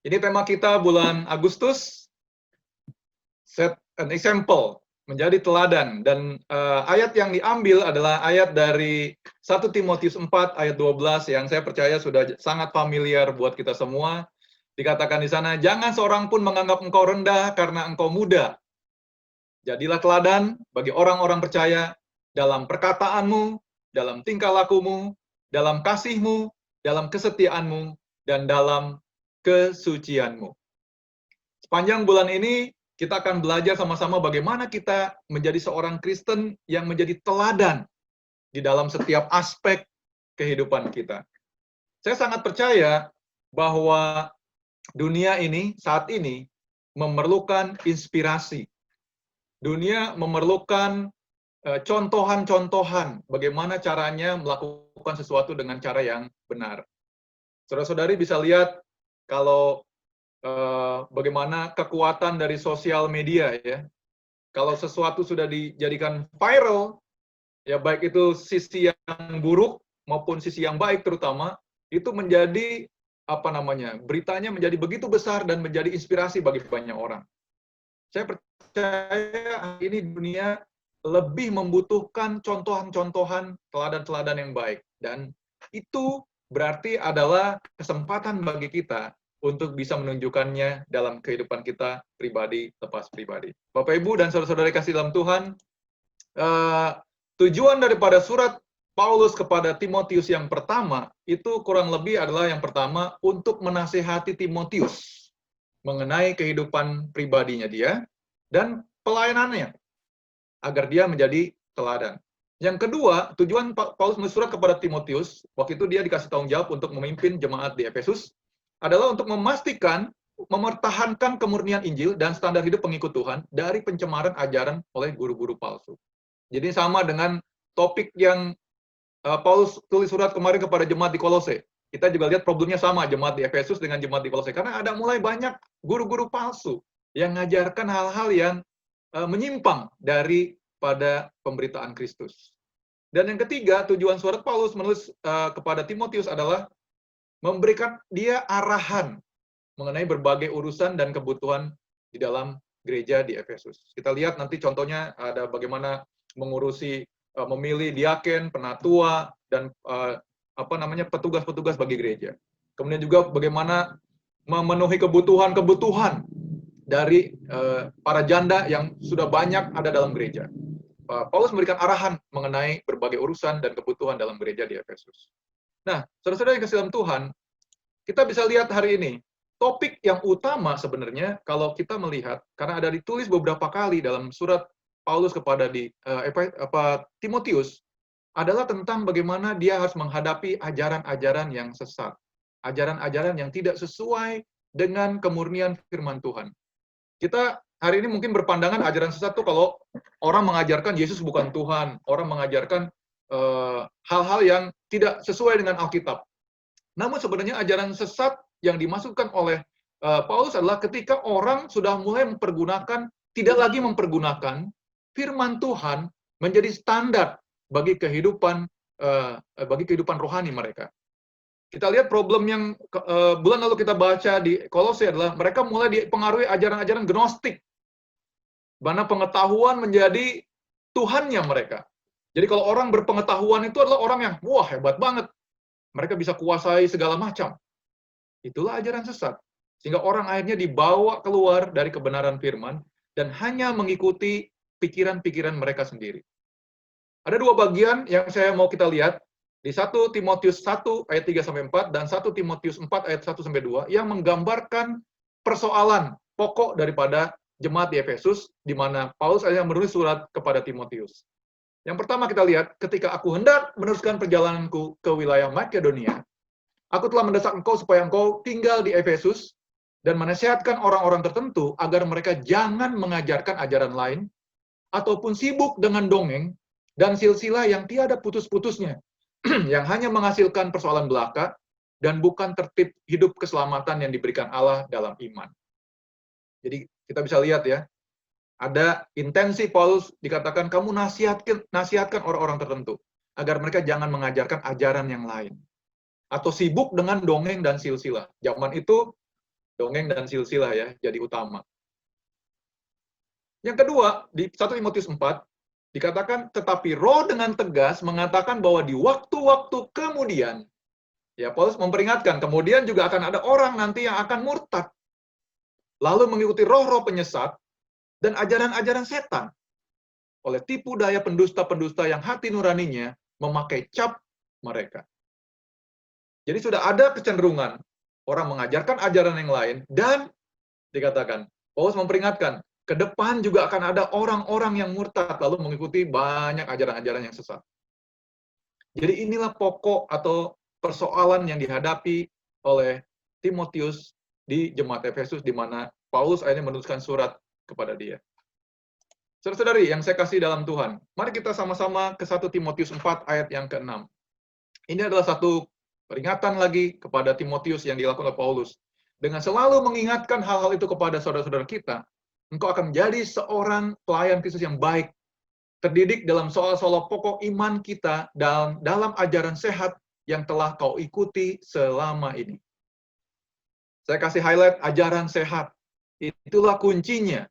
Ini tema kita bulan Agustus, set an example, menjadi teladan. Dan ayat yang diambil adalah ayat dari 1 Timotius 4 ayat 12 yang saya percaya sudah sangat familiar buat kita semua. Dikatakan di sana, jangan seorang pun menganggap engkau rendah karena engkau muda. Jadilah teladan bagi orang-orang percaya dalam perkataanmu, dalam tingkah lakumu, dalam kasihmu, dalam kesetiaanmu, dan dalam kesucianmu. Sepanjang bulan ini, kita akan belajar sama-sama bagaimana kita menjadi seorang Kristen yang menjadi teladan di dalam setiap aspek kehidupan kita. Saya sangat percaya bahwa dunia ini, saat ini, memerlukan inspirasi. Dunia memerlukan contohan-contohan bagaimana caranya melakukan sesuatu dengan cara yang benar. Saudara-saudari bisa lihat kalau bagaimana kekuatan dari sosial media ya. Kalau sesuatu sudah dijadikan viral, ya baik itu sisi yang buruk maupun sisi yang baik terutama, itu menjadi beritanya menjadi begitu besar dan menjadi inspirasi bagi banyak orang. Saya percaya ini dunia lebih membutuhkan contohan-contohan teladan-teladan yang baik. Dan itu berarti adalah kesempatan bagi kita untuk bisa menunjukkannya dalam kehidupan kita pribadi, lepas pribadi. Bapak, Ibu, dan saudara-saudari kasih dalam Tuhan, tujuan daripada surat Paulus kepada Timotius yang pertama, itu kurang lebih adalah yang pertama, untuk menasihati Timotius mengenai kehidupan pribadinya dia, dan pelayanannya, agar dia menjadi teladan. Yang kedua, tujuan Paulus menulis surat kepada Timotius, waktu itu dia dikasih tanggung jawab untuk memimpin jemaat di Efesus, adalah untuk memastikan, mempertahankan kemurnian Injil dan standar hidup pengikut Tuhan dari pencemaran ajaran oleh guru-guru palsu. Jadi sama dengan topik yang Paulus tulis surat kemarin kepada jemaat di Kolose. Kita juga lihat problemnya sama, jemaat di Efesus dengan jemaat di Kolose. Karena ada mulai banyak guru-guru palsu yang mengajarkan hal-hal yang menyimpang daripada pemberitaan Kristus. Dan yang ketiga, tujuan surat Paulus menulis kepada Timotius adalah memberikan dia arahan mengenai berbagai urusan dan kebutuhan di dalam gereja di Efesus. Kita lihat nanti contohnya ada bagaimana mengurusi memilih diaken, penatua, dan petugas-petugas bagi gereja. Kemudian juga bagaimana memenuhi kebutuhan-kebutuhan dari para janda yang sudah banyak ada dalam gereja. Paulus memberikan arahan mengenai berbagai urusan dan kebutuhan dalam gereja di Efesus. Nah, saudara-saudara yang kasih dalam Tuhan, kita bisa lihat hari ini, topik yang utama sebenarnya kalau kita melihat, karena ada ditulis beberapa kali dalam surat Paulus kepada Timotius, adalah tentang bagaimana dia harus menghadapi ajaran-ajaran yang sesat. Ajaran-ajaran yang tidak sesuai dengan kemurnian firman Tuhan. Kita hari ini mungkin berpandangan ajaran sesat itu kalau orang mengajarkan Yesus bukan Tuhan, orang mengajarkan hal-hal yang tidak sesuai dengan Alkitab. Namun sebenarnya ajaran sesat yang dimasukkan oleh Paulus adalah ketika orang sudah mulai tidak lagi mempergunakan firman Tuhan menjadi standar bagi kehidupan rohani mereka. Kita lihat problem yang bulan lalu kita baca di Kolose adalah mereka mulai dipengaruhi ajaran-ajaran gnostik, mana pengetahuan menjadi Tuhannya mereka. Jadi kalau orang berpengetahuan itu adalah orang yang wah hebat banget, mereka bisa kuasai segala macam. Itulah ajaran sesat. Sehingga orang akhirnya dibawa keluar dari kebenaran firman dan hanya mengikuti pikiran-pikiran mereka sendiri. Ada dua bagian yang saya mau kita lihat di 1 Timotius 1 ayat 3-4 dan 1 Timotius 4 ayat 1-2 yang menggambarkan persoalan pokok daripada jemaat di Efesus di mana Paulus akhirnya menulis surat kepada Timotius. Yang pertama kita lihat, ketika aku hendak meneruskan perjalananku ke wilayah Makedonia, aku telah mendesak engkau supaya engkau tinggal di Efesus dan menasihatkan orang-orang tertentu agar mereka jangan mengajarkan ajaran lain ataupun sibuk dengan dongeng dan silsilah yang tiada putus-putusnya, yang hanya menghasilkan persoalan belaka dan bukan tertib hidup keselamatan yang diberikan Allah dalam iman. Jadi kita bisa lihat ya, ada intensi Paulus dikatakan kamu nasihatkan orang-orang tertentu agar mereka jangan mengajarkan ajaran yang lain atau sibuk dengan dongeng dan silsilah. Zaman itu Dongeng dan silsilah ya, jadi utama. Yang kedua, di 1 Timotius 4, dikatakan, tetapi roh dengan tegas mengatakan bahwa di waktu-waktu kemudian, ya Paulus memperingatkan, kemudian juga akan ada orang nanti yang akan murtad, lalu mengikuti roh-roh penyesat dan ajaran-ajaran setan, oleh tipu daya pendusta-pendusta yang hati nuraninya memakai cap mereka. Jadi sudah ada kecenderungan orang mengajarkan ajaran yang lain, dan dikatakan, Paulus memperingatkan, ke depan juga akan ada orang-orang yang murtad lalu mengikuti banyak ajaran-ajaran yang sesat. Jadi inilah pokok atau persoalan yang dihadapi oleh Timotius di jemaat Efesus, di mana Paulus akhirnya menuliskan surat kepada dia. Saudara-saudari yang saya kasih dalam Tuhan, mari kita sama-sama ke 1 Timotius 4 ayat yang ke-6. Ini adalah satu peringatan lagi kepada Timotius yang dilakukan oleh Paulus. Dengan selalu mengingatkan hal-hal itu kepada saudara-saudara kita, engkau akan menjadi seorang pelayan Kristus yang baik, terdidik dalam soal-soal pokok iman kita dalam ajaran sehat yang telah kau ikuti selama ini. Saya kasih highlight ajaran sehat. Itulah kuncinya.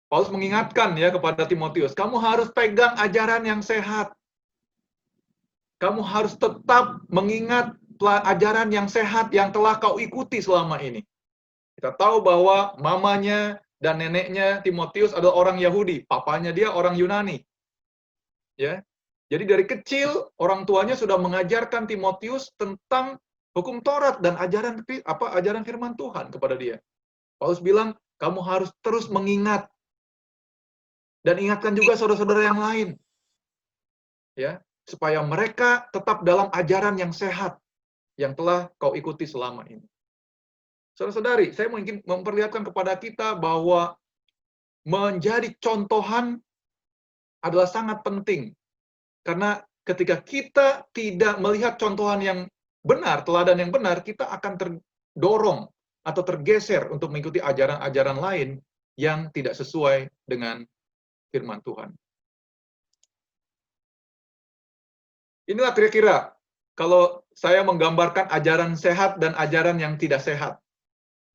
Paulus mengingatkan ya kepada Timotius, kamu harus pegang ajaran yang sehat. Kamu harus tetap mengingat ajaran yang sehat yang telah kau ikuti selama ini. Kita tahu bahwa mamanya dan neneknya Timotius adalah orang Yahudi, papanya dia orang Yunani. Ya. Jadi dari kecil orang tuanya sudah mengajarkan Timotius tentang hukum Taurat dan ajaran firman Tuhan kepada dia. Paulus bilang, kamu harus terus mengingat dan ingatkan juga saudara-saudara yang lain. Ya, supaya mereka tetap dalam ajaran yang sehat yang telah kau ikuti selama ini. Saudara-saudari, saya mungkin memperlihatkan kepada kita bahwa menjadi contohan adalah sangat penting. Karena ketika kita tidak melihat contohan yang benar, teladan yang benar, kita akan terdorong atau tergeser untuk mengikuti ajaran-ajaran lain yang tidak sesuai dengan firman Tuhan. Inilah kira-kira kalau saya menggambarkan ajaran sehat dan ajaran yang tidak sehat,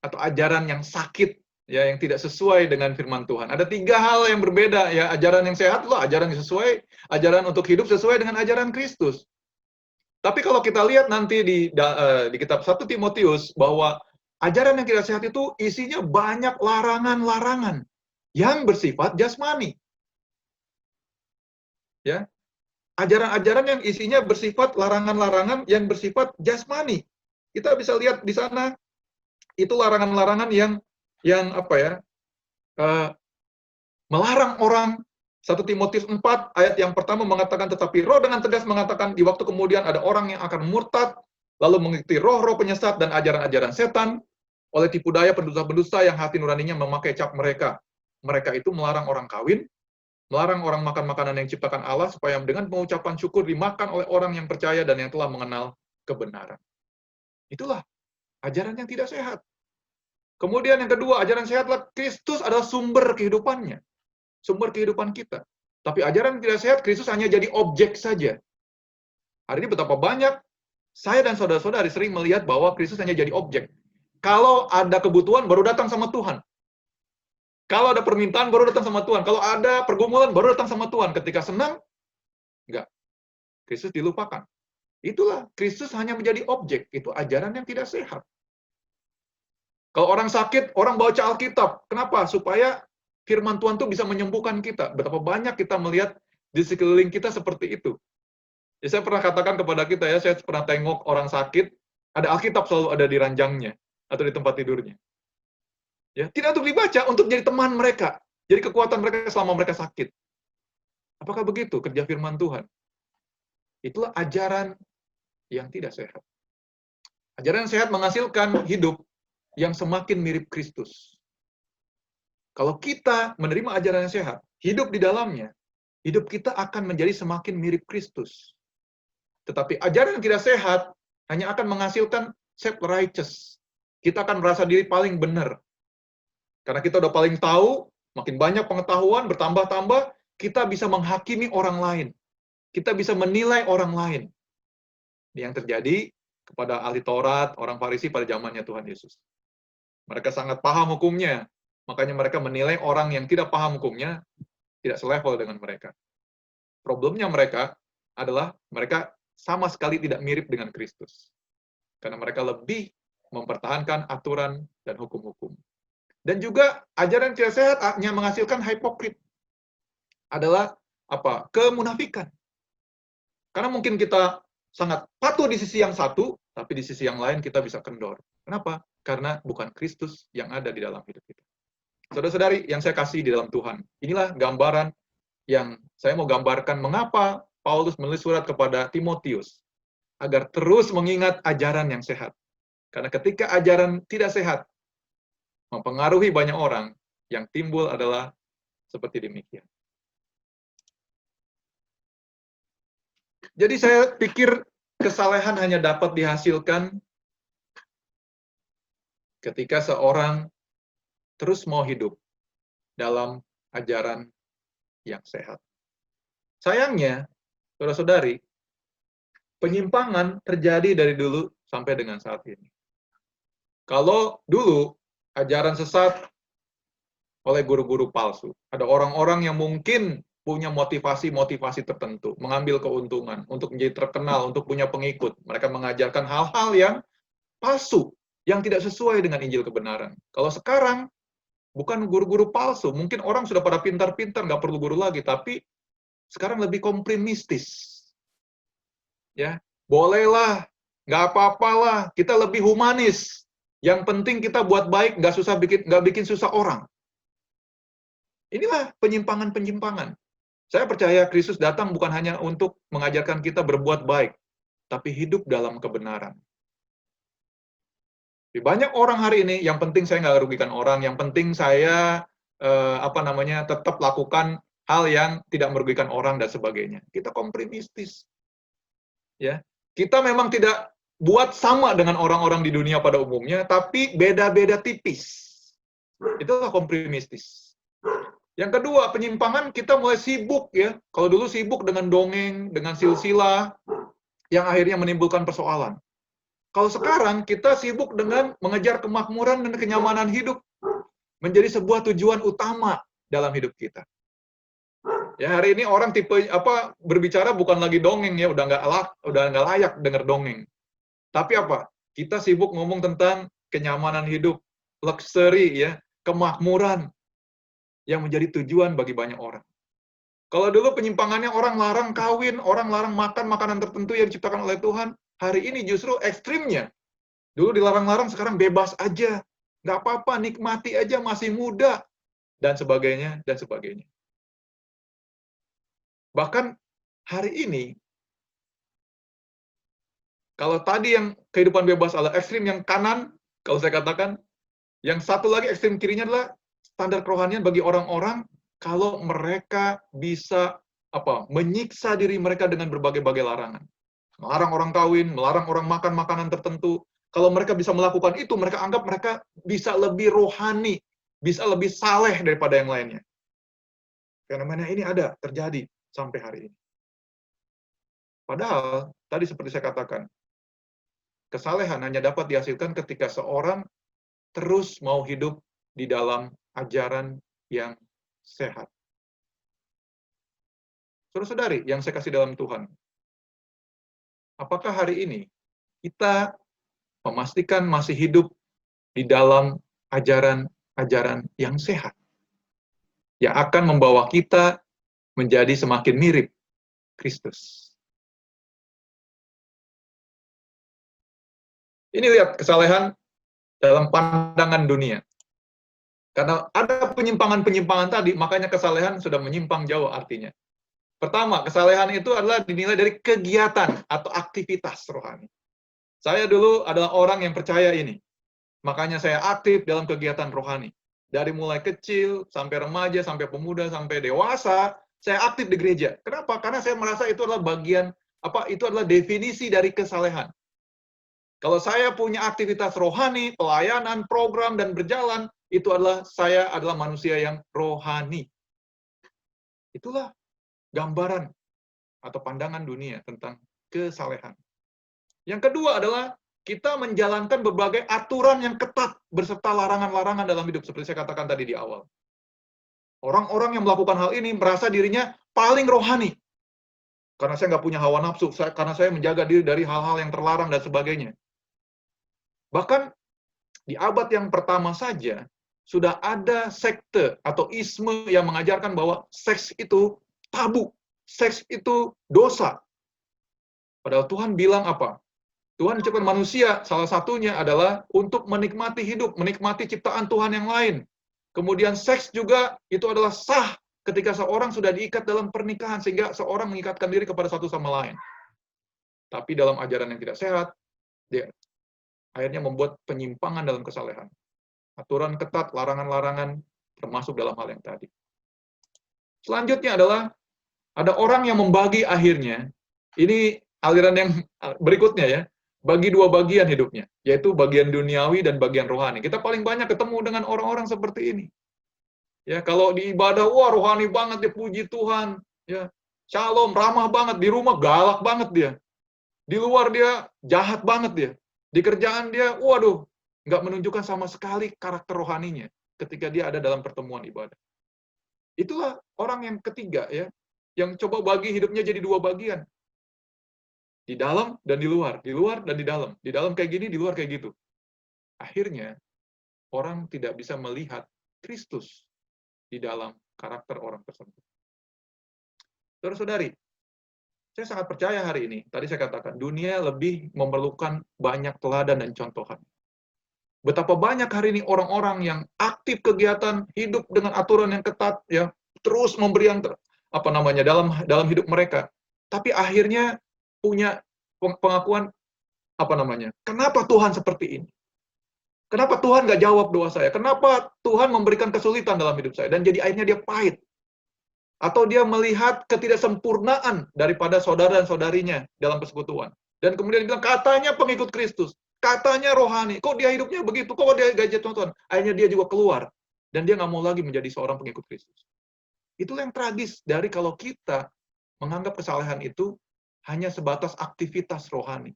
atau ajaran yang sakit, ya, yang tidak sesuai dengan firman Tuhan. Ada 3 hal yang berbeda, ya. Ajaran yang sehat loh, ajaran yang sesuai, ajaran untuk hidup sesuai dengan ajaran Kristus. Tapi kalau kita lihat nanti di kitab 1 Timotius, bahwa ajaran yang tidak sehat itu isinya banyak larangan-larangan yang bersifat jasmani. Ya. Ajaran-ajaran yang isinya bersifat larangan-larangan yang bersifat jasmani. Kita bisa lihat di sana, itu larangan-larangan yang apa ya, melarang orang. 1 Timotius 4 ayat yang pertama mengatakan, tetapi roh dengan tegas mengatakan di waktu kemudian ada orang yang akan murtad, lalu mengikuti roh-roh penyesat dan ajaran-ajaran setan, oleh tipu daya pendusta-pendusta yang hati nuraninya memakai cap mereka. Mereka itu melarang orang kawin, melarang orang makan makanan yang diciptakan Allah, supaya dengan pengucapan syukur dimakan oleh orang yang percaya dan yang telah mengenal kebenaran. Itulah ajaran yang tidak sehat. Kemudian yang kedua, ajaran sehatlah Kristus adalah sumber kehidupannya. Sumber kehidupan kita. Tapi ajaran yang tidak sehat, Kristus hanya jadi objek saja. Hari ini betapa banyak saya dan saudara-saudari sering melihat bahwa Kristus hanya jadi objek. Kalau ada kebutuhan, baru datang sama Tuhan. Kalau ada permintaan, baru datang sama Tuhan. Kalau ada pergumulan, baru datang sama Tuhan. Ketika senang, enggak. Kristus dilupakan. Itulah, Kristus hanya menjadi objek. Itu ajaran yang tidak sehat. Kalau orang sakit, orang baca Alkitab. Kenapa? Supaya firman Tuhan itu bisa menyembuhkan kita. Betapa banyak kita melihat di sekeliling kita seperti itu. Ya, saya pernah katakan kepada kita, ya, saya pernah tengok orang sakit, ada Alkitab selalu ada di ranjangnya atau di tempat tidurnya. Ya, tidak untuk dibaca, untuk jadi teman mereka. Jadi kekuatan mereka selama mereka sakit. Apakah begitu kerja firman Tuhan? Itulah ajaran yang tidak sehat. Ajaran yang sehat menghasilkan hidup yang semakin mirip Kristus. Kalau kita menerima ajaran yang sehat, hidup di dalamnya, hidup kita akan menjadi semakin mirip Kristus. Tetapi ajaran yang tidak sehat hanya akan menghasilkan self-righteous. Kita akan merasa diri paling benar. Karena kita udah paling tahu, makin banyak pengetahuan, bertambah-tambah, kita bisa menghakimi orang lain. Kita bisa menilai orang lain. Yang terjadi kepada ahli Taurat, orang Farisi pada zamannya Tuhan Yesus. Mereka sangat paham hukumnya. Makanya mereka menilai orang yang tidak paham hukumnya tidak selevel dengan mereka. Problemnya mereka adalah mereka sama sekali tidak mirip dengan Kristus. Karena mereka lebih mempertahankan aturan dan hukum-hukum. Dan juga ajaran tidak sehat hanya menghasilkan hipokrit. Adalah apa? Kemunafikan. Karena mungkin kita sangat patuh di sisi yang satu, tapi di sisi yang lain kita bisa kendor. Kenapa? Karena bukan Kristus yang ada di dalam hidup kita. Saudara-saudari yang saya kasih di dalam Tuhan, inilah gambaran yang saya mau gambarkan mengapa Paulus menulis surat kepada Timotius agar terus mengingat ajaran yang sehat. Karena ketika ajaran tidak sehat, mempengaruhi banyak orang, yang timbul adalah seperti demikian. Jadi saya pikir kesalehan hanya dapat dihasilkan ketika seorang terus mau hidup dalam ajaran yang sehat. Sayangnya, saudara-saudari, penyimpangan terjadi dari dulu sampai dengan saat ini. Kalau dulu ajaran sesat oleh guru-guru palsu, ada orang-orang yang mungkin punya motivasi-motivasi tertentu, mengambil keuntungan untuk menjadi terkenal, untuk punya pengikut. Mereka mengajarkan hal-hal yang palsu, yang tidak sesuai dengan Injil kebenaran. Kalau sekarang, bukan guru-guru palsu, mungkin orang sudah pada pintar-pintar, nggak perlu guru lagi, tapi sekarang lebih kompromistis. Ya, bolehlah, nggak apa-apalah, kita lebih humanis. Yang penting kita buat baik, nggak bikin susah orang. Inilah penyimpangan-penyimpangan. Saya percaya Kristus datang bukan hanya untuk mengajarkan kita berbuat baik, tapi hidup dalam kebenaran. Banyak orang hari ini, yang penting saya nggak rugikan orang, yang penting saya tetap lakukan hal yang tidak merugikan orang dan sebagainya. Kita kompromistis. Ya, kita memang tidak buat sama dengan orang-orang di dunia pada umumnya, tapi beda-beda tipis. Itulah kompromistis. Yang kedua, penyimpangan kita mulai sibuk ya. Kalau dulu sibuk dengan dongeng, dengan silsilah, yang akhirnya menimbulkan persoalan. Kalau sekarang kita sibuk dengan mengejar kemakmuran dan kenyamanan hidup menjadi sebuah tujuan utama dalam hidup kita. Ya, hari ini orang berbicara bukan lagi dongeng ya, udah nggak layak dengar dongeng. Tapi apa? Kita sibuk ngomong tentang kenyamanan hidup, luxury ya, kemakmuran yang menjadi tujuan bagi banyak orang. Kalau dulu penyimpangannya orang larang kawin, orang larang makan makanan tertentu yang diciptakan oleh Tuhan, hari ini justru ekstrimnya. Dulu dilarang-larang, sekarang bebas aja. Nggak apa-apa, nikmati aja, masih muda. Dan sebagainya, dan sebagainya. Bahkan hari ini, kalau tadi yang kehidupan bebas adalah ekstrim yang kanan, kalau saya katakan, yang satu lagi ekstrim kirinya adalah standar kerohanian bagi orang-orang kalau mereka bisa menyiksa diri mereka dengan berbagai-bagai larangan. Melarang orang kawin, melarang orang makan makanan tertentu. Kalau mereka bisa melakukan itu, mereka anggap mereka bisa lebih rohani, bisa lebih saleh daripada yang lainnya. Fenomena ini ada, terjadi sampai hari ini. Padahal, tadi seperti saya katakan, kesalehan hanya dapat dihasilkan ketika seorang terus mau hidup di dalam ajaran yang sehat. Saudara-saudari yang saya kasih dalam Tuhan, apakah hari ini kita memastikan masih hidup di dalam ajaran-ajaran yang sehat, yang akan membawa kita menjadi semakin mirip Kristus? Ini lihat kesalehan dalam pandangan dunia. Karena ada penyimpangan-penyimpangan tadi, makanya kesalehan sudah menyimpang jauh artinya. Pertama, kesalehan itu adalah dinilai dari kegiatan atau aktivitas rohani. Saya dulu adalah orang yang percaya ini. Makanya saya aktif dalam kegiatan rohani. Dari mulai kecil, sampai remaja, sampai pemuda, sampai dewasa, saya aktif di gereja. Kenapa? Karena saya merasa itu adalah itu adalah definisi dari kesalehan. Kalau saya punya aktivitas rohani, pelayanan, program, dan berjalan, saya adalah manusia yang rohani. Itulah gambaran atau pandangan dunia tentang kesalehan. Yang kedua adalah kita menjalankan berbagai aturan yang ketat beserta larangan-larangan dalam hidup, seperti saya katakan tadi di awal. Orang-orang yang melakukan hal ini merasa dirinya paling rohani. Karena saya nggak punya hawa nafsu, karena saya menjaga diri dari hal-hal yang terlarang dan sebagainya. Bahkan di abad yang pertama saja, sudah ada sekte atau isme yang mengajarkan bahwa seks itu tabu, seks itu dosa. Padahal Tuhan bilang apa? Tuhan menciptakan manusia, salah satunya adalah untuk menikmati hidup, menikmati ciptaan Tuhan yang lain. Kemudian seks juga itu adalah sah ketika seorang sudah diikat dalam pernikahan, sehingga seorang mengikatkan diri kepada satu sama lain. Tapi dalam ajaran yang tidak sehat, dia akhirnya membuat penyimpangan dalam kesalehan. Aturan ketat, larangan-larangan, termasuk dalam hal yang tadi. Selanjutnya adalah, ada orang yang membagi akhirnya, ini aliran yang berikutnya ya, bagi dua bagian hidupnya, yaitu bagian duniawi dan bagian rohani. Kita paling banyak ketemu dengan orang-orang seperti ini. Ya, kalau di ibadah, wah rohani banget dia, puji Tuhan, ya. Shalom, ramah banget, di rumah galak banget dia. Di luar dia jahat banget dia. Di kerjaan dia, waduh, nggak menunjukkan sama sekali karakter rohaninya ketika dia ada dalam pertemuan ibadah. Itulah orang yang ketiga ya, yang coba bagi hidupnya jadi dua bagian. Di dalam dan di luar dan di dalam. Di dalam kayak gini, di luar kayak gitu. Akhirnya, orang tidak bisa melihat Kristus di dalam karakter orang tersebut. Saudara-saudari, saya sangat percaya hari ini, tadi saya katakan, dunia lebih memerlukan banyak teladan dan contohan. Betapa banyak hari ini orang-orang yang aktif kegiatan, hidup dengan aturan yang ketat, ya, terus memberi yang dalam hidup mereka. Tapi akhirnya punya pengakuan kenapa Tuhan seperti ini? Kenapa Tuhan nggak jawab doa saya? Kenapa Tuhan memberikan kesulitan dalam hidup saya? Dan jadi akhirnya dia pahit. Atau dia melihat ketidaksempurnaan daripada saudara dan saudarinya dalam persekutuan. Dan kemudian bilang, katanya pengikut Kristus, katanya rohani, kok dia hidupnya begitu, kok dia gajet Tuhan. Akhirnya dia juga keluar. Dan dia nggak mau lagi menjadi seorang pengikut Kristus. Itulah yang tragis dari kalau kita menganggap kesalehan itu hanya sebatas aktivitas rohani.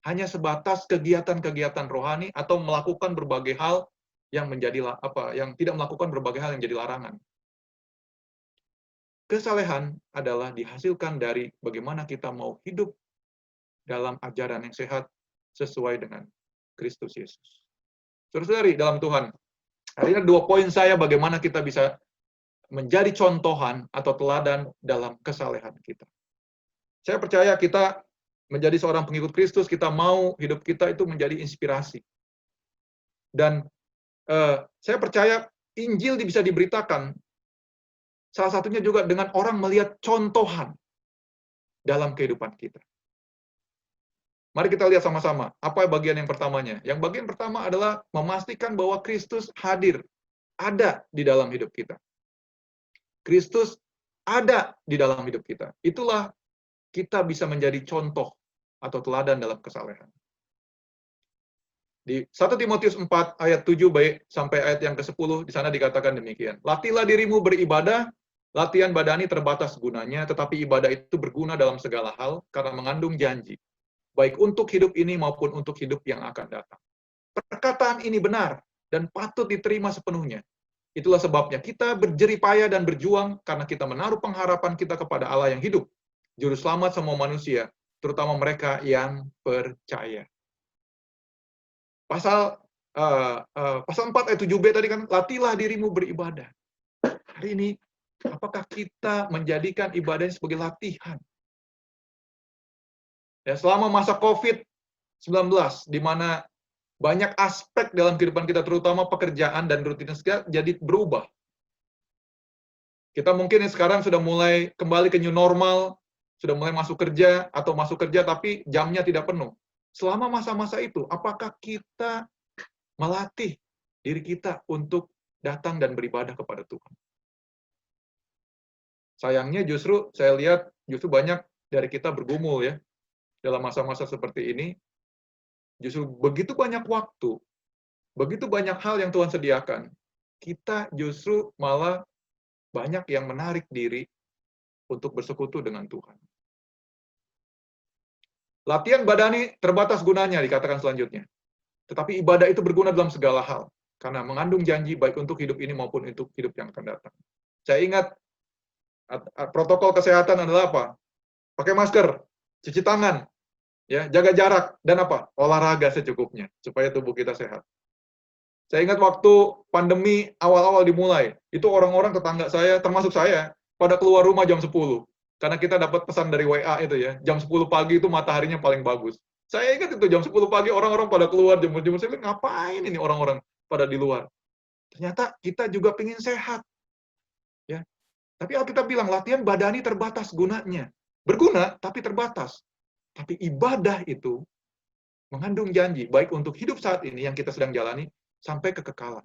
Hanya sebatas kegiatan-kegiatan rohani atau melakukan berbagai hal yang tidak melakukan berbagai hal yang jadi larangan. Kesalehan adalah dihasilkan dari bagaimana kita mau hidup dalam ajaran yang sehat sesuai dengan Kristus Yesus. Saudara-saudari dalam Tuhan, hari ini 2 poin saya bagaimana kita bisa menjadi contohan atau teladan dalam kesalehan kita. Saya percaya kita menjadi seorang pengikut Kristus, kita mau hidup kita itu menjadi inspirasi. Dan saya percaya Injil bisa diberitakan, salah satunya juga dengan orang melihat contohan dalam kehidupan kita. Mari kita lihat sama-sama, apa bagian yang pertamanya? Yang bagian pertama adalah memastikan bahwa Kristus hadir, ada di dalam hidup kita. Kristus ada di dalam hidup kita. Itulah kita bisa menjadi contoh atau teladan dalam kesalehan. Di 1 Timotius 4 ayat 7 sampai ayat yang ke-10, di sana dikatakan demikian. Latihlah dirimu beribadah, latihan badani terbatas gunanya, tetapi ibadah itu berguna dalam segala hal karena mengandung janji, baik untuk hidup ini maupun untuk hidup yang akan datang. Perkataan ini benar dan patut diterima sepenuhnya. Itulah sebabnya kita berjerih payah dan berjuang karena kita menaruh pengharapan kita kepada Allah yang hidup, Juru Selamat semua manusia, terutama mereka yang percaya. Pasal 4 ayat 7b tadi kan, latihlah dirimu beribadah. Hari ini, apakah kita menjadikan ibadah ini sebagai latihan? Ya, selama masa COVID-19, di mana banyak aspek dalam kehidupan kita, terutama pekerjaan dan rutinitas kita, jadi berubah. Kita mungkin sekarang sudah mulai kembali ke new normal, sudah mulai masuk kerja, tapi jamnya tidak penuh. Selama masa-masa itu, apakah kita melatih diri kita untuk datang dan beribadah kepada Tuhan? Sayangnya justru saya lihat banyak dari kita bergumul ya dalam masa-masa seperti ini. Justru begitu banyak waktu, begitu banyak hal yang Tuhan sediakan, kita justru malah banyak yang menarik diri untuk bersekutu dengan Tuhan. Latihan badani terbatas gunanya, dikatakan selanjutnya. Tetapi ibadah itu berguna dalam segala hal, karena mengandung janji baik untuk hidup ini maupun untuk hidup yang akan datang. Saya ingat, protokol kesehatan adalah apa? Pakai masker, cuci tangan, ya, jaga jarak, dan apa? Olahraga secukupnya, supaya tubuh kita sehat. Saya ingat waktu pandemi awal-awal dimulai, itu orang-orang tetangga saya, termasuk saya, pada keluar rumah jam 10. Karena kita dapat pesan dari WA itu ya, jam 10 pagi itu mataharinya paling bagus. Saya ingat itu jam 10 pagi orang-orang pada keluar jemur-jemur. Saya bilang, ngapain ini orang-orang pada di luar? Ternyata kita juga pengen sehat. Ya. Tapi Alkitab bilang, latihan badani terbatas gunanya. Berguna, tapi terbatas. Tapi ibadah itu mengandung janji, baik untuk hidup saat ini yang kita sedang jalani, sampai kekekalan.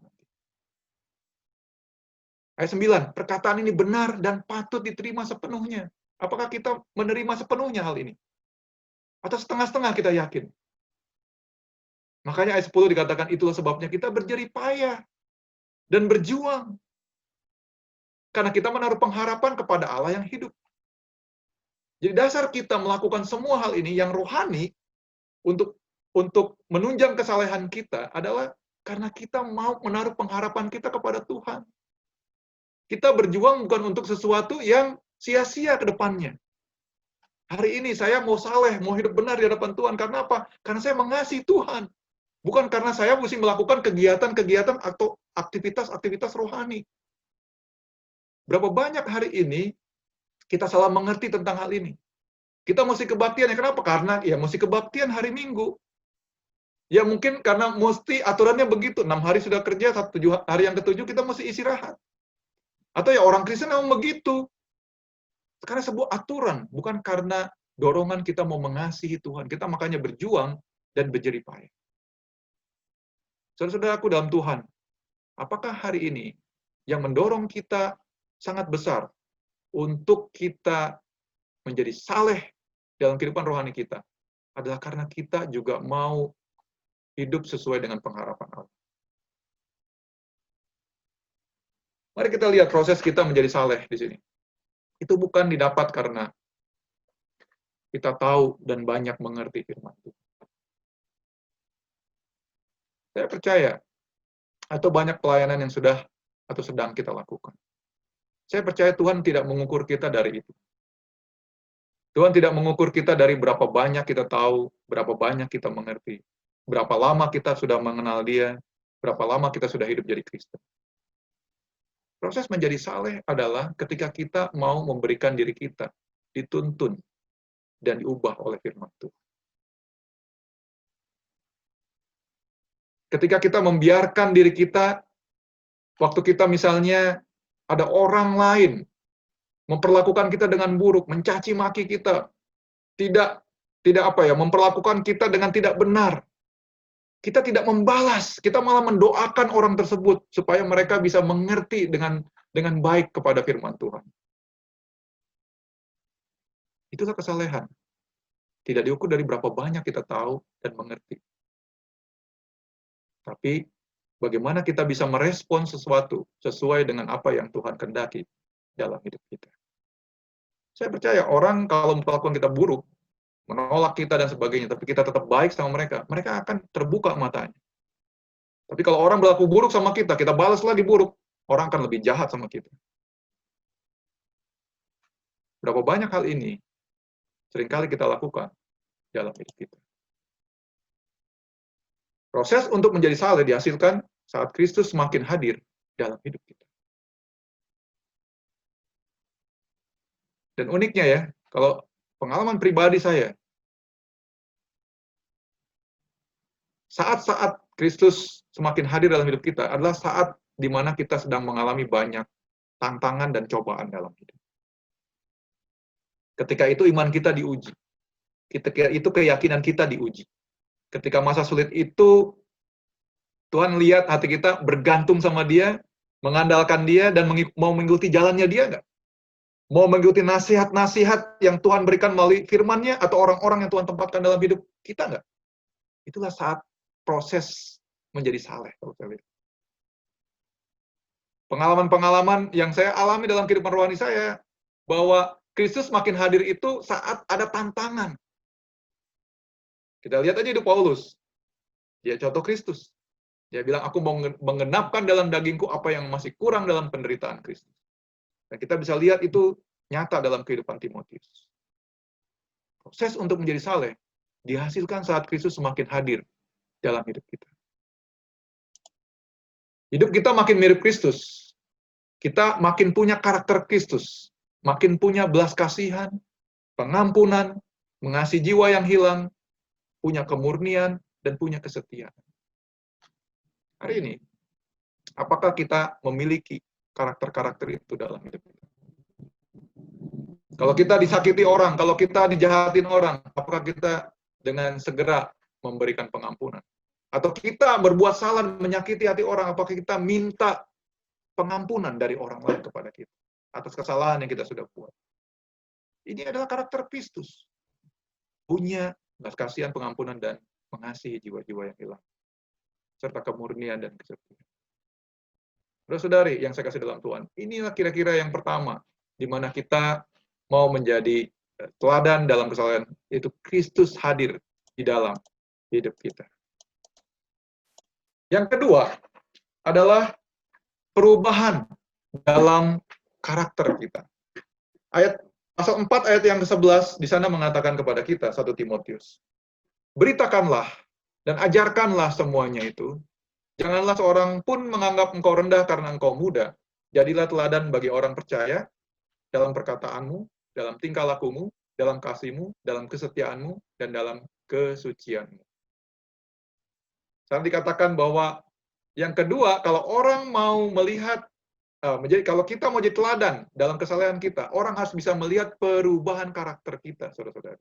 Ayat 9, perkataan ini benar dan patut diterima sepenuhnya. Apakah kita menerima sepenuhnya hal ini? Atau setengah-setengah kita yakin? Makanya ayat 10 dikatakan, itulah sebabnya kita berjerih payah dan berjuang. Karena kita menaruh pengharapan kepada Allah yang hidup. Jadi dasar kita melakukan semua hal ini yang rohani untuk menunjang kesalehan kita adalah karena kita mau menaruh pengharapan kita kepada Tuhan. Kita berjuang bukan untuk sesuatu yang sia-sia ke depannya. Hari ini saya mau saleh, mau hidup benar di hadapan Tuhan. Karena apa? Karena saya mengasihi Tuhan. Bukan karena saya mesti melakukan kegiatan-kegiatan atau aktivitas-aktivitas rohani. Berapa banyak hari ini kita salah mengerti tentang hal ini. Kita mesti kebaktian. Ya kenapa? Karena ya mesti kebaktian hari Minggu. Ya mungkin karena mesti aturannya begitu. 6 hari sudah kerja, hari yang ke-7 kita mesti istirahat. Atau ya orang Kristen memang begitu. Karena sebuah aturan, bukan karena dorongan kita mau mengasihi Tuhan. Kita makanya berjuang dan berjerih payah. Saudara-saudaraku dalam Tuhan, apakah hari ini yang mendorong kita sangat besar untuk kita menjadi saleh dalam kehidupan rohani kita adalah karena kita juga mau hidup sesuai dengan pengharapan Allah. Mari kita lihat proses kita menjadi saleh di sini. Itu bukan didapat karena kita tahu dan banyak mengerti firman Tuhan. Saya percaya, atau banyak pelayanan yang sudah atau sedang kita lakukan. Saya percaya Tuhan tidak mengukur kita dari itu. Tuhan tidak mengukur kita dari berapa banyak kita tahu, berapa banyak kita mengerti, berapa lama kita sudah mengenal Dia, berapa lama kita sudah hidup jadi Kristen. Proses menjadi saleh adalah ketika kita mau memberikan diri kita dituntun dan diubah oleh firman Tuhan. Ketika kita membiarkan diri kita, waktu kita misalnya ada orang lain memperlakukan kita dengan buruk, mencaci maki kita, tidak memperlakukan kita dengan tidak benar. Kita tidak membalas, kita malah mendoakan orang tersebut supaya mereka bisa mengerti dengan baik kepada firman Tuhan. Itulah kesalehan. Tidak diukur dari berapa banyak kita tahu dan mengerti. Tapi bagaimana kita bisa merespon sesuatu sesuai dengan apa yang Tuhan kehendaki dalam hidup kita. Saya percaya orang kalau memperlakukan kita buruk, menolak kita dan sebagainya, tapi kita tetap baik sama mereka, mereka akan terbuka matanya. Tapi kalau orang berlaku buruk sama kita, kita balas lagi buruk, orang akan lebih jahat sama kita. Berapa banyak hal ini seringkali kita lakukan dalam hidup kita. Proses untuk menjadi saleh dihasilkan saat Kristus semakin hadir dalam hidup kita. Dan uniknya ya, kalau pengalaman pribadi saya, saat-saat Kristus semakin hadir dalam hidup kita adalah saat di mana kita sedang mengalami banyak tantangan dan cobaan dalam hidup. Ketika itu iman kita diuji. Ketika itu keyakinan kita diuji. Ketika masa sulit itu, Tuhan lihat hati kita bergantung sama Dia, mengandalkan Dia, dan mau mengikuti jalannya Dia nggak? Mau mengikuti nasihat-nasihat yang Tuhan berikan melalui firman-Nya, atau orang-orang yang Tuhan tempatkan dalam hidup kita nggak? Itulah saat proses menjadi saleh. Pengalaman-pengalaman yang saya alami dalam kehidupan rohani saya, bahwa Kristus makin hadir itu saat ada tantangan. Kita lihat aja hidup Paulus. Dia contoh Kristus. Dia bilang, aku mau menggenapkan dalam dagingku apa yang masih kurang dalam penderitaan Kristus. Dan kita bisa lihat itu nyata dalam kehidupan Timotius. Proses untuk menjadi saleh dihasilkan saat Kristus semakin hadir dalam hidup kita. Hidup kita makin mirip Kristus. Kita makin punya karakter Kristus. Makin punya belas kasihan, pengampunan, mengasihi jiwa yang hilang, punya kemurnian, dan punya kesetiaan. Hari ini, apakah kita memiliki karakter-karakter itu dalam hidup kita? Kalau kita disakiti orang, kalau kita dijahatin orang, apakah kita dengan segera memberikan pengampunan? Atau kita berbuat salah menyakiti hati orang, apakah kita minta pengampunan dari orang lain kepada kita atas kesalahan yang kita sudah buat? Ini adalah karakter Kristus. Punya belas kasihan, pengampunan, dan mengasihi jiwa-jiwa yang hilang. Serta kemurnian dan kesetiaan. Saudara-saudari yang saya kasih dalam Tuhan, inilah kira-kira yang pertama, di mana kita mau menjadi teladan dalam kesalahan, yaitu Kristus hadir di dalam hidup kita. Yang kedua adalah perubahan dalam karakter kita. Pasal 4 ayat yang ke-11 di sana mengatakan kepada kita, 1 Timotius. Beritakanlah dan ajarkanlah semuanya itu. Janganlah seorang pun menganggap engkau rendah karena engkau muda. Jadilah teladan bagi orang percaya dalam perkataanmu, dalam tingkah lakumu, dalam kasihmu, dalam kesetiaanmu, dan dalam kesucianmu. Saya dikatakan bahwa yang kedua, kalau orang mau melihat kalau kita mau jadi teladan dalam kesalehan kita, orang harus bisa melihat perubahan karakter kita, saudara-saudara.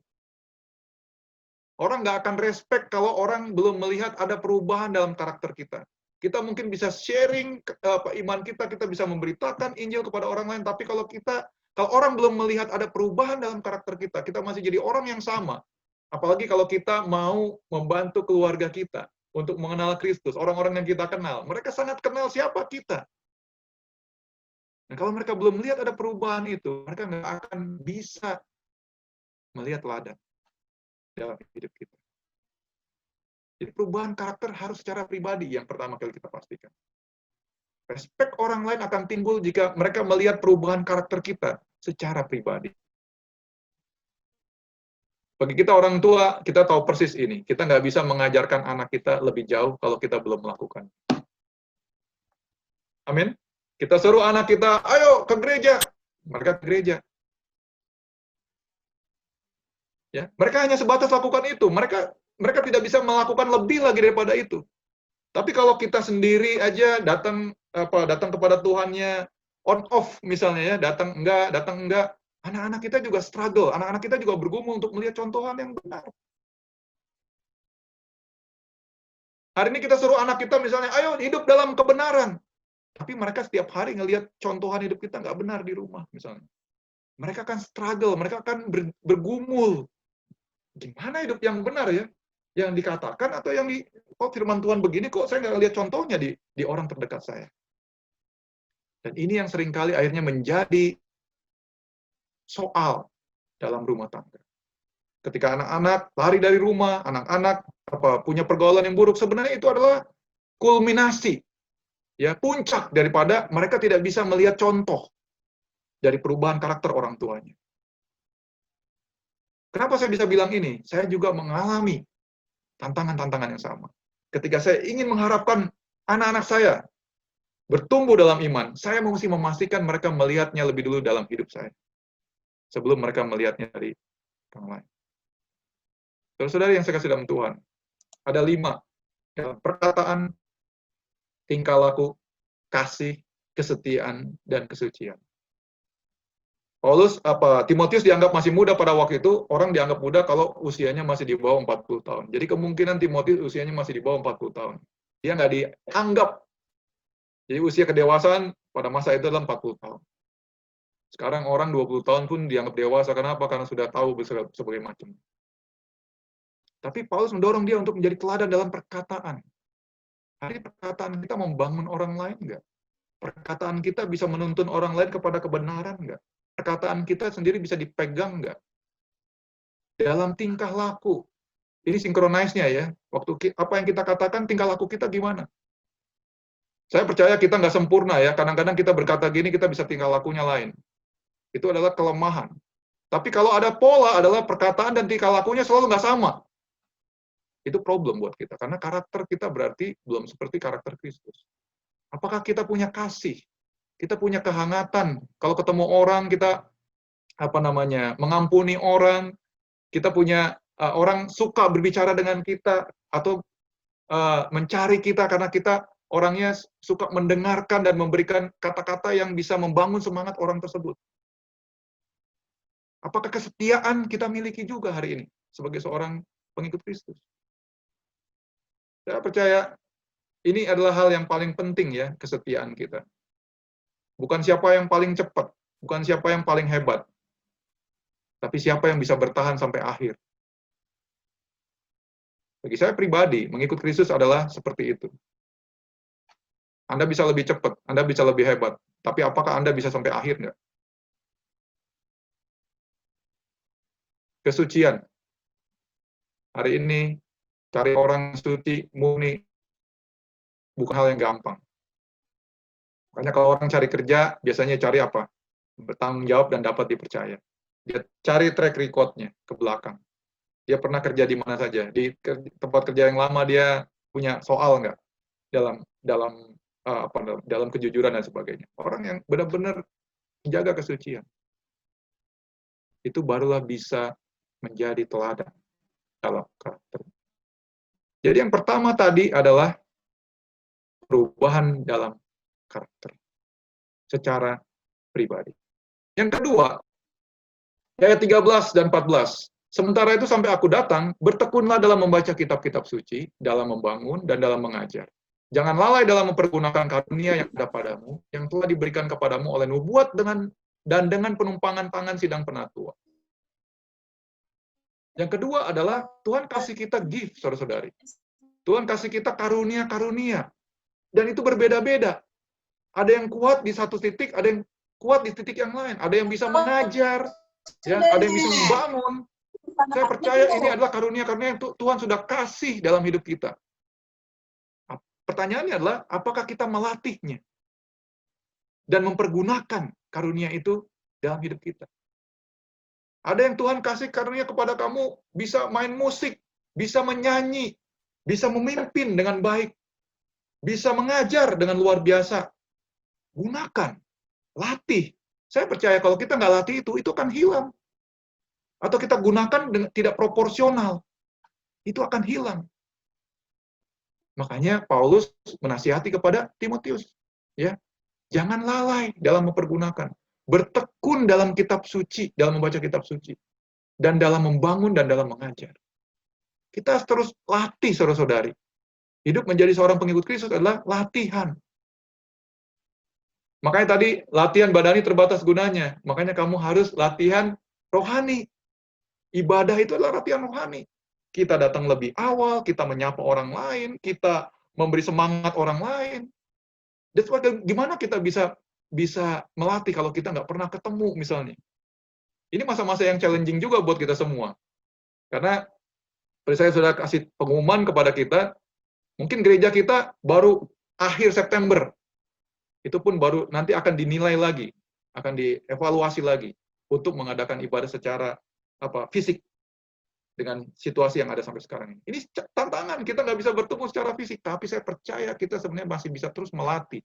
Orang nggak akan respect kalau orang belum melihat ada perubahan dalam karakter kita. Kita mungkin bisa sharing iman kita, kita bisa memberitakan Injil kepada orang lain, tapi kalau orang belum melihat ada perubahan dalam karakter kita, kita masih jadi orang yang sama. Apalagi kalau kita mau membantu keluarga kita untuk mengenal Kristus, orang-orang yang kita kenal. Mereka sangat kenal siapa kita. Nah, kalau mereka belum melihat ada perubahan itu, mereka nggak akan bisa melihat teladan dalam hidup kita. Jadi perubahan karakter harus secara pribadi yang pertama kali kita pastikan. Respek orang lain akan timbul jika mereka melihat perubahan karakter kita secara pribadi. Bagi kita orang tua, kita tahu persis ini. Kita nggak bisa mengajarkan anak kita lebih jauh kalau kita belum melakukan. Amin. Kita suruh anak kita, ayo ke gereja. Mereka ke gereja. Ya, mereka hanya sebatas lakukan itu. Mereka tidak bisa melakukan lebih lagi daripada itu. Tapi kalau kita sendiri aja datang kepada Tuhannya on off misalnya ya, datang enggak, anak-anak kita juga struggle, anak-anak kita juga bergumul untuk melihat contohan yang benar. Hari ini kita suruh anak kita misalnya, ayo hidup dalam kebenaran. Tapi mereka setiap hari ngelihat contohan hidup kita nggak benar di rumah misalnya. Mereka akan struggle, mereka akan bergumul. Gimana hidup yang benar ya? Yang dikatakan atau yang firman Tuhan begini kok saya nggak lihat contohnya di orang terdekat saya. Dan ini yang seringkali akhirnya menjadi soal dalam rumah tangga. Ketika anak-anak lari dari rumah, anak-anak punya pergaulan yang buruk, sebenarnya itu adalah kulminasi, ya puncak daripada mereka tidak bisa melihat contoh dari perubahan karakter orang tuanya. Kenapa saya bisa bilang ini? Saya juga mengalami tantangan-tantangan yang sama. Ketika saya ingin mengharapkan anak-anak saya bertumbuh dalam iman, saya mesti memastikan mereka melihatnya lebih dulu dalam hidup saya. Sebelum mereka melihatnya dari orang lain. Saudara-saudari yang saya kasih dalam Tuhan, ada 5. Dalam perkataan, tingkah laku, kasih, kesetiaan, dan kesucian. Timotius dianggap masih muda pada waktu itu, orang dianggap muda kalau usianya masih di bawah 40 tahun. Jadi kemungkinan Timotius usianya masih di bawah 40 tahun. Dia nggak dianggap. Jadi usia kedewasaan pada masa itu adalah 40 tahun. Sekarang orang 20 tahun pun dianggap dewasa. Kenapa? Karena sudah tahu berbagai macam. Tapi Paulus mendorong dia untuk menjadi teladan dalam perkataan. Hari perkataan kita membangun orang lain nggak? Perkataan kita bisa menuntun orang lain kepada kebenaran nggak? Perkataan kita sendiri bisa dipegang nggak? Dalam tingkah laku, Ini sinkronize-nya ya. Apa yang kita katakan, tingkah laku kita gimana? Saya percaya kita nggak sempurna ya. Kadang-kadang kita berkata gini, kita bisa tingkah lakunya lain. Itu adalah kelemahan. Tapi kalau ada pola adalah perkataan dan tingkah lakunya selalu nggak sama. Itu problem buat kita. Karena karakter kita berarti belum seperti karakter Kristus. Apakah kita punya kasih? Kita punya kehangatan. Kalau ketemu orang, kita mengampuni orang. Kita punya orang suka berbicara dengan kita atau mencari kita karena kita orangnya suka mendengarkan dan memberikan kata-kata yang bisa membangun semangat orang tersebut. Apakah kesetiaan kita miliki juga hari ini sebagai seorang pengikut Kristus? Saya percaya ini adalah hal yang paling penting ya, kesetiaan kita. Bukan siapa yang paling cepat, bukan siapa yang paling hebat, tapi siapa yang bisa bertahan sampai akhir. Bagi saya pribadi, mengikut Kristus adalah seperti itu. Anda bisa lebih cepat, Anda bisa lebih hebat, tapi apakah Anda bisa sampai akhir nggak? Kesucian. Hari ini, cari orang suci, murni, bukan hal yang gampang. Makanya kalau orang cari kerja, biasanya cari apa? Bertanggung jawab dan dapat dipercaya. Dia cari track record-nya ke belakang. Dia pernah kerja di mana saja. Di tempat kerja yang lama dia punya soal nggak? Dalam kejujuran dan sebagainya. Orang yang benar-benar menjaga kesucian. Itu barulah bisa menjadi teladan dalam karakter. Jadi yang pertama tadi adalah perubahan dalam karakter secara pribadi. Yang kedua, ayat 13 dan 14. Sementara itu sampai aku datang, bertekunlah dalam membaca kitab-kitab suci, dalam membangun dan dalam mengajar. Jangan lalai dalam mempergunakan karunia yang ada padamu, yang telah diberikan kepadamu oleh nubuat dengan penumpangan tangan sidang penatua. Yang kedua adalah Tuhan kasih kita gift, saudara-saudari. Tuhan kasih kita karunia-karunia. Dan itu berbeda-beda. Ada yang kuat di satu titik, ada yang kuat di titik yang lain. Ada yang bisa mengajar, ya, ada yang bisa membangun. Saya percaya ini adalah karunia-karunia yang Tuhan sudah kasih dalam hidup kita. Pertanyaannya adalah, apakah kita melatihnya? Dan mempergunakan karunia itu dalam hidup kita. Ada yang Tuhan kasih karunia kepada kamu, bisa main musik, bisa menyanyi, bisa memimpin dengan baik, bisa mengajar dengan luar biasa. Gunakan, latih. Saya percaya kalau kita nggak latih itu akan hilang. Atau kita gunakan dengan tidak proporsional, itu akan hilang. Makanya Paulus menasihati kepada Timotius, ya, jangan lalai dalam mempergunakan. Bertekun dalam kitab suci, dalam membaca kitab suci. Dan dalam membangun dan dalam mengajar. Kita terus latih, saudara-saudari. Hidup menjadi seorang pengikut Kristus adalah latihan. Makanya tadi, latihan badani terbatas gunanya. Makanya kamu harus latihan rohani. Ibadah itu adalah latihan rohani. Kita datang lebih awal, kita menyapa orang lain, kita memberi semangat orang lain. Dan gimana kita bisa melatih kalau kita nggak pernah ketemu misalnya. Ini masa-masa yang challenging juga buat kita semua. Karena seperti saya sudah kasih pengumuman kepada kita, mungkin gereja kita baru akhir September. Itu pun baru nanti akan dinilai lagi, akan dievaluasi lagi untuk mengadakan ibadah secara fisik dengan situasi yang ada sampai sekarang ini. Ini tantangan, kita nggak bisa bertemu secara fisik, tapi saya percaya kita sebenarnya masih bisa terus melatih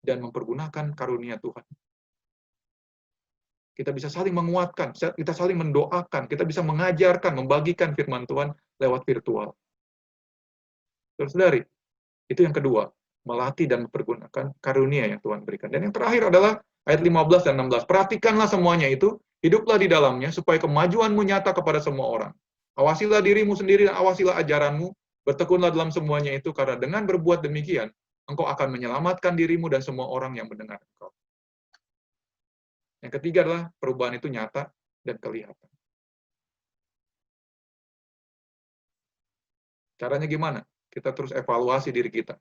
dan mempergunakan karunia Tuhan. Kita bisa saling menguatkan, kita saling mendoakan, kita bisa mengajarkan, membagikan firman Tuhan lewat virtual. Saudara-saudari, itu yang kedua, melatih dan mempergunakan karunia yang Tuhan berikan. Dan yang terakhir adalah ayat 15 dan 16. Perhatikanlah semuanya itu, hiduplah di dalamnya, supaya kemajuanmu nyata kepada semua orang. Awasilah dirimu sendiri dan awasilah ajaranmu, bertekunlah dalam semuanya itu, karena dengan berbuat demikian, engkau akan menyelamatkan dirimu dan semua orang yang mendengar engkau. Yang ketiga adalah perubahan itu nyata dan kelihatan. Caranya gimana? Kita terus evaluasi diri kita.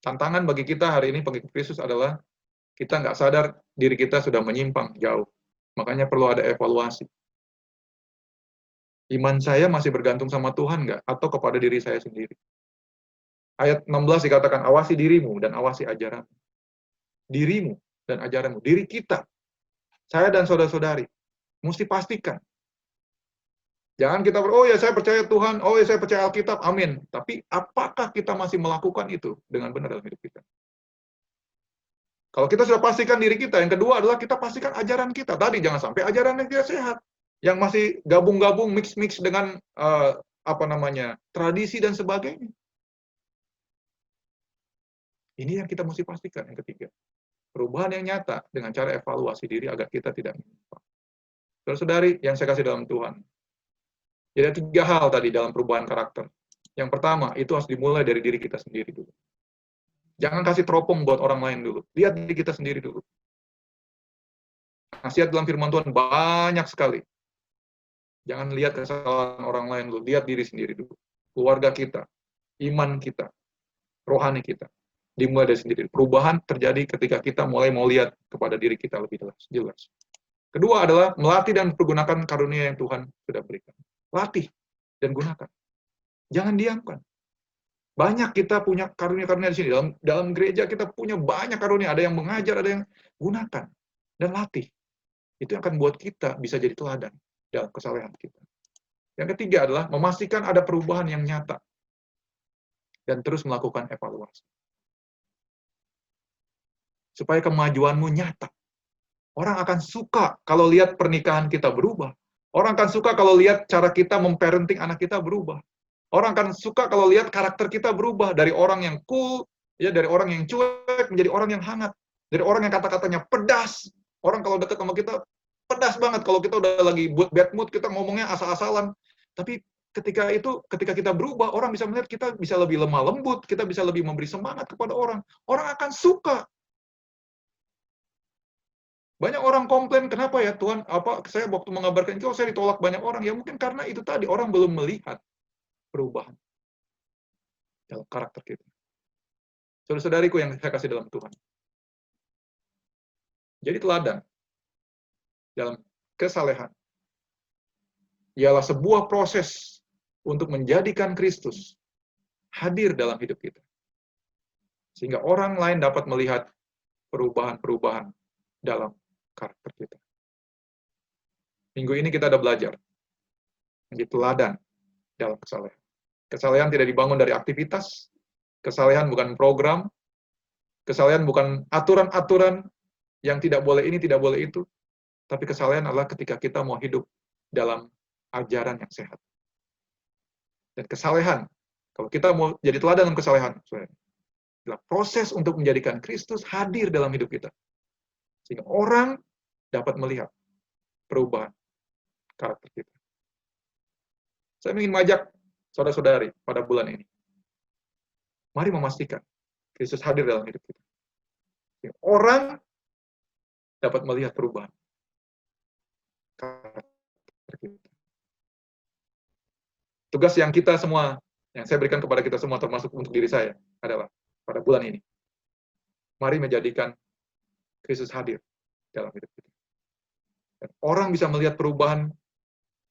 Tantangan bagi kita hari ini pengikut Kristus adalah kita nggak sadar diri kita sudah menyimpang jauh. Makanya perlu ada evaluasi. Iman saya masih bergantung sama Tuhan nggak? Atau kepada diri saya sendiri? Ayat 16 dikatakan, awasi dirimu dan awasi ajaran. Dirimu dan ajaranmu. Diri kita. Saya dan saudara-saudari. Mesti pastikan. Jangan kita oh ya saya percaya Tuhan, oh ya saya percaya Alkitab, amin. Tapi apakah kita masih melakukan itu dengan benar dalam hidup kita? Kalau kita sudah pastikan diri kita, yang kedua adalah kita pastikan ajaran kita. Tadi jangan sampai ajaran yang tidak sehat. Yang masih gabung-gabung, mix-mix dengan tradisi dan sebagainya. Ini yang kita mesti pastikan, yang ketiga. Perubahan yang nyata dengan cara evaluasi diri agar kita tidak menyimpang. Saudara-saudari yang saya kasih dalam Tuhan. Jadi ada 3 hal tadi dalam perubahan karakter. Yang pertama, itu harus dimulai dari diri kita sendiri dulu. Jangan kasih teropong buat orang lain dulu. Lihat diri kita sendiri dulu. Nasihat dalam firman Tuhan banyak sekali. Jangan lihat kesalahan orang lain dulu. Lihat diri sendiri dulu. Keluarga kita, iman kita, rohani kita. Dimulai dari sendiri. Perubahan terjadi ketika kita mulai mau lihat kepada diri kita lebih jelas. Kedua adalah melatih dan pergunakan karunia yang Tuhan sudah berikan. Latih dan gunakan. Jangan diamkan. Banyak kita punya karunia-karunia di sini. Dalam gereja kita punya banyak karunia. Ada yang mengajar, ada yang gunakan. Dan latih. Itu yang akan buat kita bisa jadi teladan dalam kesalehan kita. Yang ketiga adalah memastikan ada perubahan yang nyata. Dan terus melakukan evaluasi. Supaya kemajuanmu nyata. Orang akan suka kalau lihat pernikahan kita berubah. Orang akan suka kalau lihat cara kita memparenting anak kita berubah. Orang akan suka kalau lihat karakter kita berubah dari orang yang cool, ya dari orang yang cuek menjadi orang yang hangat. Dari orang yang kata-katanya pedas. Orang kalau dekat sama kita pedas banget. Kalau kita udah lagi bad mood, kita ngomongnya asal-asalan. Tapi ketika kita berubah, orang bisa melihat kita bisa lebih lemah lembut, kita bisa lebih memberi semangat kepada orang. Orang akan suka. Banyak orang komplain, kenapa ya Tuhan, saya waktu mengabarkan itu saya ditolak banyak orang. Ya mungkin karena itu tadi, orang belum melihat perubahan dalam karakter kita. Saudara-saudariku yang saya kasih dalam Tuhan. Jadi teladan dalam kesalehan ialah sebuah proses untuk menjadikan Kristus hadir dalam hidup kita. Sehingga orang lain dapat melihat perubahan-perubahan dalam karakter kita. Minggu ini kita ada belajar menjadi teladan dalam kesalehan. Kesalehan tidak dibangun dari aktivitas, kesalehan bukan program, kesalehan bukan aturan-aturan yang tidak boleh ini, tidak boleh itu, tapi kesalehan adalah ketika kita mau hidup dalam ajaran yang sehat. Dan kesalehan, kalau kita mau jadi teladan dalam kesalehan, adalah proses untuk menjadikan Kristus hadir dalam hidup kita. Sehingga orang dapat melihat perubahan karakter kita. Saya ingin mengajak saudara-saudari pada bulan ini. Mari memastikan Kristus hadir dalam hidup kita. Sehingga orang dapat melihat perubahan karakter kita. Tugas yang kita semua, yang saya berikan kepada kita semua, termasuk untuk diri saya, adalah pada bulan ini. Mari menjadikan Kristus hadir dalam hidup kita. Dan orang bisa melihat perubahan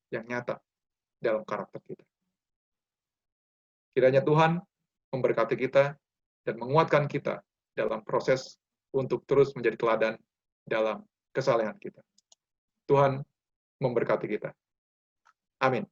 yang nyata dalam karakter kita. Kiranya Tuhan memberkati kita dan menguatkan kita dalam proses untuk terus menjadi teladan dalam kesalehan kita. Tuhan memberkati kita. Amin.